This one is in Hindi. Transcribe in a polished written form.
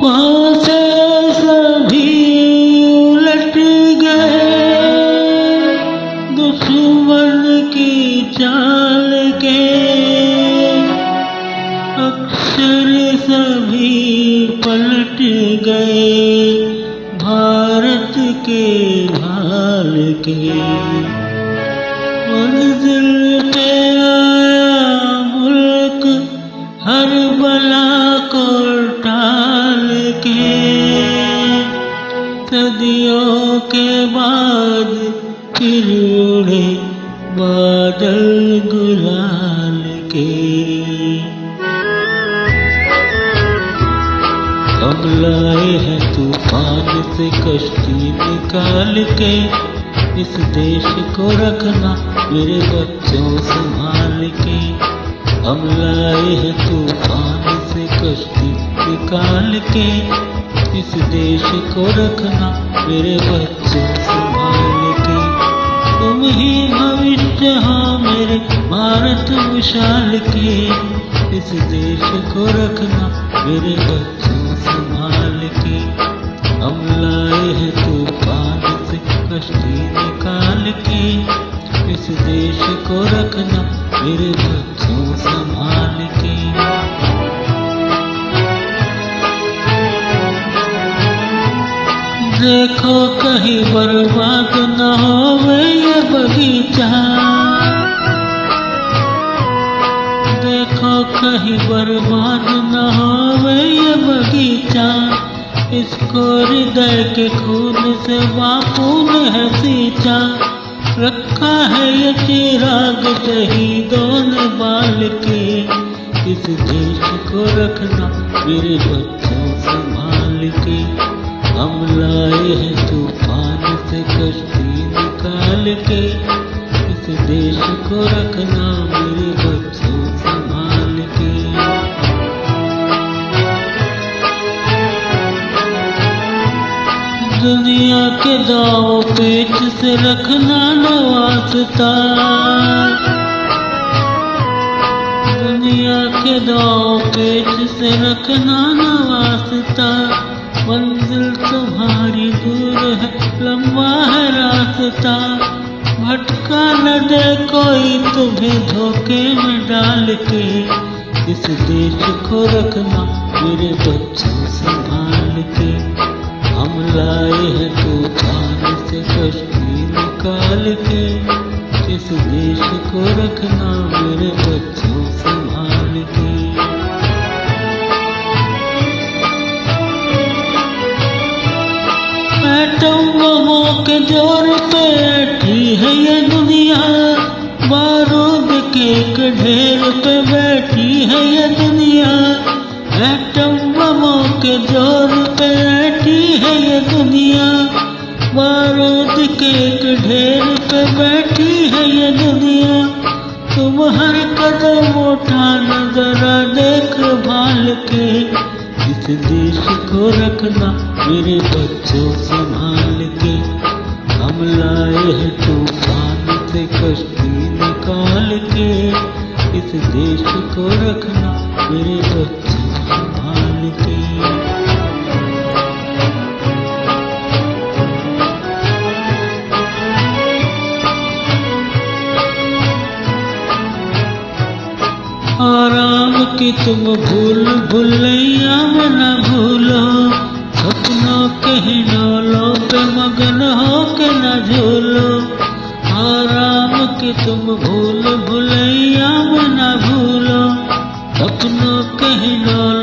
वहाँ से सभी उलट गए दुश्मन की चाल के, अक्षर सभी पलट गए भारत के हाल के। मंजिल पे आया मुल्क हर बला को टाल के, सदियों के बाद फिर उड़े बादल गुलाल के। हम लाए हैं तूफान से कश्ती निकाल के, इस देश को रखना मेरे बच्चों संभाल के। हम लाए हैं तूफान से कश्ती निकाल के, इस देश को रखना मेरे बच्चों संभाल के। तुम ही भविष्य हो मेरे भारत विशाल के, इस देश को रखना मेरे बच्चों संभाल के। हम लाए हैं तूफान से कश्ती निकाल के, इस देश को रखना मेरे बच्चों संभाल के। देखो कहीं बर्बाद न होवे ये बगीचा, देखो कहीं बर्बाद न होवे ये बगीचा, इसको हृदय के खून से बापू ने है सींचा। रखा है ये चिराग शहीदों ने बाल के, इस देश को रखना मेरे बच्चों संभाल के। हम लाए हैं तूफान से कश्ती निकाल के, इस देश को रखना मेरे बच्चों संभाल के। दुनिया के दाव पेच से रखना न वास्ता, दुनिया के दाव पेच से रखना न वास्ता। मंजिल तुम्हारी दूर है लंबा है रास्ता, भटका न दे कोई तुम्हें धोखे में डाल के, इस देश को रखना मेरे बच्चों संभाल के। हम लाए हैं तूफान से कश्ती निकाल के, इस देश को रखना मेरे बच्चों संभाल के। एटम बमों के जोर पे बैठी है ये दुनिया, बारूद के एक ढेर पे बैठी है ये दुनिया। एटम बमों के जोर पे बैठी है ये दुनिया, बारूद के एक ढेर पे बैठी है ये दुनिया। तुम हर कदम उठाना जरा देख भाल के, इस देश को रखना मेरे बच्चों संभाल के। हम लाए हैं तूफान से कश्ती निकाल के, इस देश को रखना मेरे बच्चों संभाल के। आराम की तुम भूल भुलैया में न भूलो, सपनों के हिडोलों पे मगन हो के न झूलो। आराम की तुम भूल भुलैया में न भूलो, सपनों के हिडोलों